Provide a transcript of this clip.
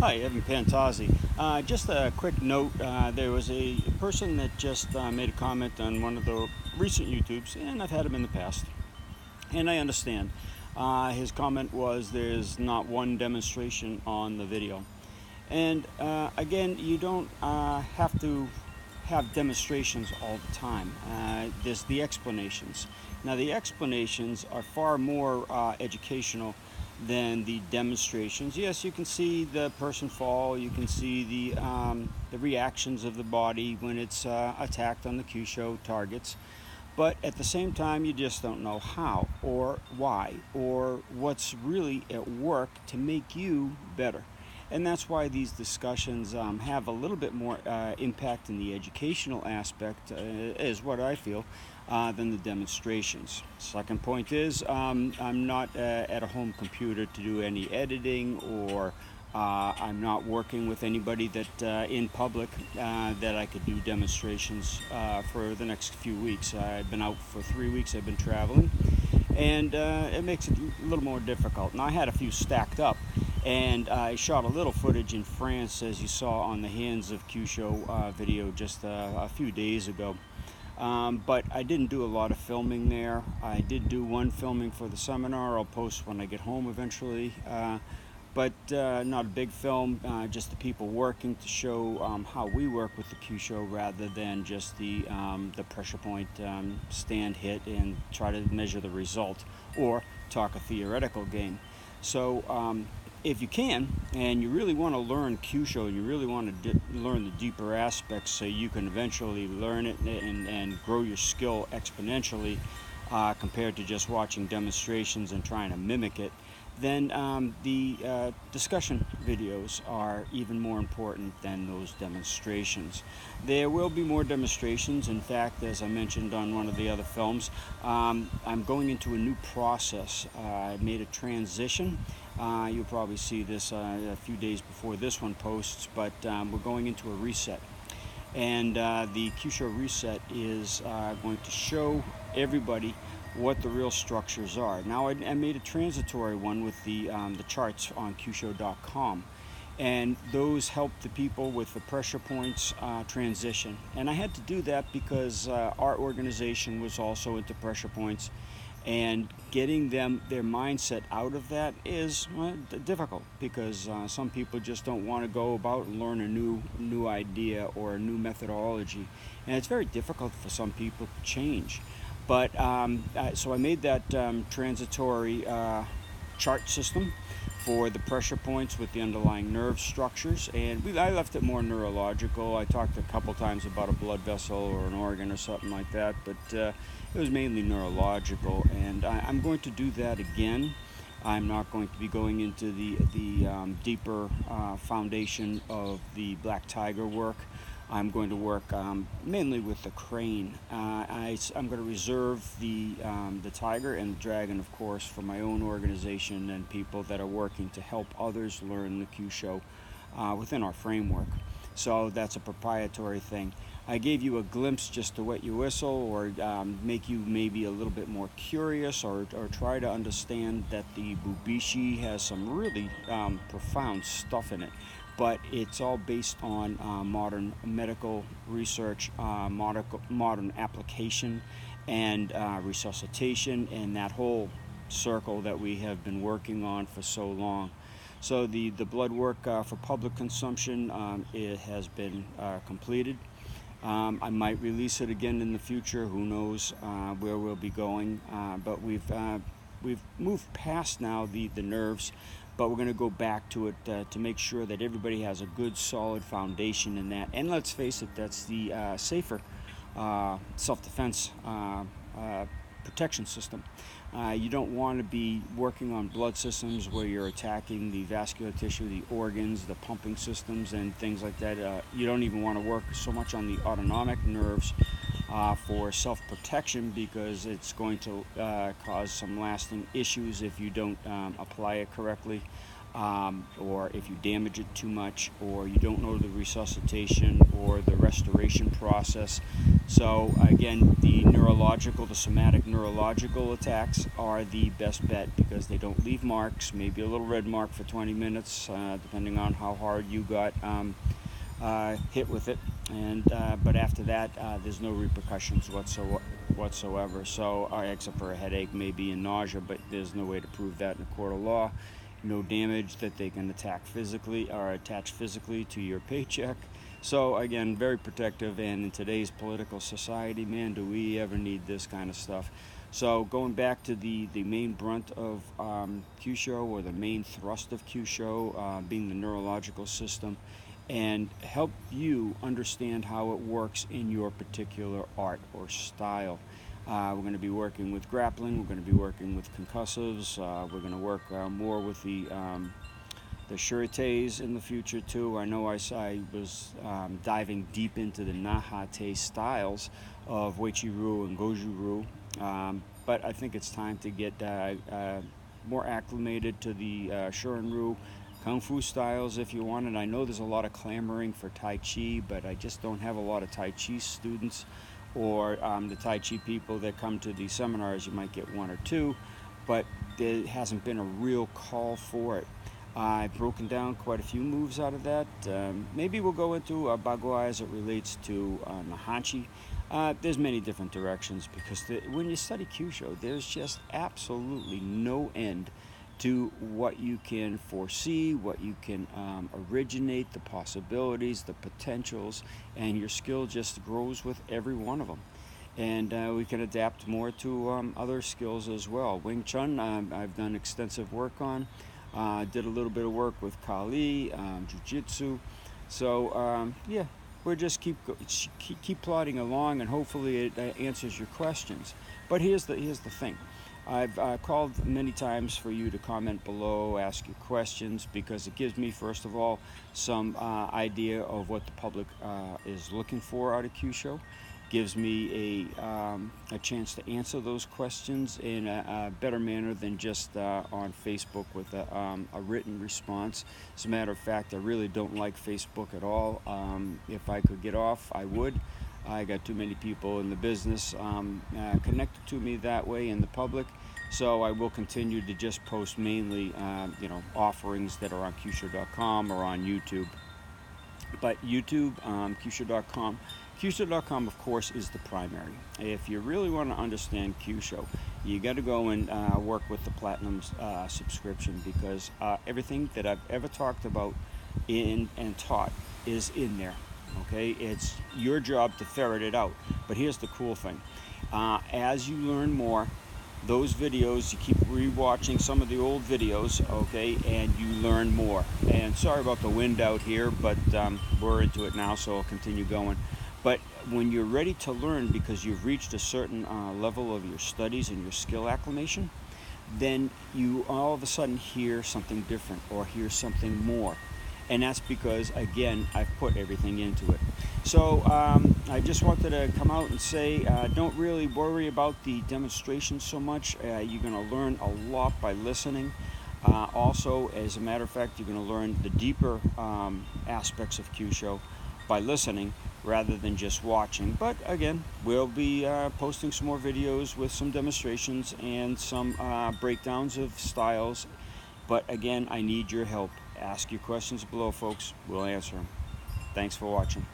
Hi, Evan Pantazi. Just a quick note, there was a person that just made a comment on one of the recent YouTubes, and I've had him in the past, and I understand. His comment was there's not one demonstration on the video. And again, you don't have to have demonstrations all the time. There's the explanations. Now, the explanations are far more educational than the demonstrations. Yes, you can see the person fall. You can see the reactions of the body when it's attacked on the Kyusho targets. But at the same time, you just don't know how or why or what's really at work to make you better. And that's why these discussions have a little bit more impact in the educational aspect, is what I feel, than the demonstrations. Second point is, I'm not at a home computer to do any editing, or I'm not working with anybody that in public that I could do demonstrations for the next few weeks. I've been out for 3 weeks. I've been traveling, and it makes it a little more difficult. Now, I had a few stacked up, and I shot a little footage in France, as you saw on the Hands of Kyusho video just a few days ago. But I didn't do a lot of filming there. I did do one filming for the seminar. I'll post when I get home eventually. But not a big film, just the people working to show how we work with the Kyusho, rather than just the pressure point stand hit and try to measure the result or talk a theoretical game. So if you can, and you really want to learn Kyusho, and you really want to learn the deeper aspects so you can eventually learn it and grow your skill exponentially compared to just watching demonstrations and trying to mimic it, then the discussion videos are even more important than those demonstrations. There will be more demonstrations. In fact, as I mentioned on one of the other films, I'm going into a new process. I made a transition. You'll probably see this a few days before this one posts, but we're going into a reset. And the Kyusho reset is going to show everybody what the real structures are. Now, I made a transitory one with the charts on Kyusho.com, and those help the people with the pressure points transition. And I had to do that because our organization was also into pressure points, and getting them their mindset out of that is difficult, because some people just don't want to go about and learn a new idea or a new methodology, and it's very difficult for some people to change. But so I made that transitory chart system for the pressure points with the underlying nerve structures, and I left it more neurological. I talked a couple times about a blood vessel or an organ or something like that, but it was mainly neurological, and I'm going to do that again. I'm not going to be going into the deeper foundation of the black tiger work. I'm going to work mainly with the crane. I'm going to reserve the tiger and the dragon, of course, for my own organization and people that are working to help others learn the Kyusho within our framework. So that's a proprietary thing. I gave you a glimpse just to wet your whistle, or make you maybe a little bit more curious, or try to understand that the Bubishi has some really profound stuff in it. But it's all based on modern medical research, modern application, and resuscitation, and that whole circle that we have been working on for so long. So the blood work for public consumption, it has been completed. I might release it again in the future. Who knows where we'll be going? But we've moved past now the nerves, but we're going to go back to it to make sure that everybody has a good, solid foundation in that. And let's face it, that's the safer self-defense protection system. You don't want to be working on blood systems where you're attacking the vascular tissue, the organs, the pumping systems, and things like that. You don't even want to work so much on the autonomic nerves for self-protection, because it's going to cause some lasting issues if you don't apply it correctly. or if you damage it too much, or you don't know the resuscitation or the restoration process. So again, the somatic neurological attacks are the best bet because they don't leave marks, maybe a little red mark for 20 minutes, depending on how hard you got hit with it. But after that, there's no repercussions whatsoever. So, except for a headache, maybe, and nausea, but there's no way to prove that in a court of law. No damage that they can attach physically to your paycheck. So again, very protective. And in today's political society, man, do we ever need this kind of stuff? So going back to the main brunt of Kyusho, or the main thrust of Kyusho, being the neurological system, and help you understand how it works in your particular art or style. We're going to be working with grappling. We're going to be working with concussives. We're going to work more with the shurites in the future too. I know I was diving deep into the Nahate styles of Uechi-ryu and Goju-ryu, but I think it's time to get more acclimated to the Shorin-ryu Kung Fu styles if you want. And I know there's a lot of clamoring for Tai Chi, but I just don't have a lot of Tai Chi students, or the Tai Chi people that come to these seminars. You might get one or two, but there hasn't been a real call for it. I've broken down quite a few moves out of that. Maybe we'll go into Bagua as it relates to Nahanchi. There's many different directions, because when you study Kyusho, there's just absolutely no end to what you can foresee, what you can originate, the possibilities, the potentials, and your skill just grows with every one of them. And we can adapt more to other skills as well. Wing Chun, I've done extensive work on. Did a little bit of work with Kali, Jiu-Jitsu. So yeah, we're just keep plodding along, and hopefully it answers your questions. But here's the thing. I've called many times for you to comment below, ask your questions, because it gives me, first of all, some idea of what the public is looking for out of Kyusho. Gives me a chance to answer those questions in a better manner than just on Facebook with a written response. As a matter of fact, I really don't like Facebook at all. If I could get off, I would. I got too many people in the business connected to me that way in the public. So I will continue to just post mainly, offerings that are on Kyusho.com or on YouTube. But YouTube, Kyusho.com. Kyusho.com, of course, is the primary. If you really want to understand Kyusho, you got to go and work with the Platinum subscription, because everything that I've ever talked about and taught is in there. Okay, it's your job to ferret it out. But here's the cool thing. As you learn more, those videos, you keep rewatching some of the old videos, okay, and you learn more. And sorry about the wind out here, but we're into it now, so I'll continue going. But when you're ready to learn, because you've reached a certain level of your studies and your skill acclimation, then you all of a sudden hear something different or hear something more. And that's because, again, I've put everything into it. So I just wanted to come out and say, don't really worry about the demonstration so much. You're going to learn a lot by listening. Also, as a matter of fact, you're going to learn the deeper aspects of Kyusho by listening rather than just watching. But again, we'll be posting some more videos with some demonstrations and some breakdowns of styles. But again, I need your help. Ask your questions below, folks. We'll answer them. Thanks for watching.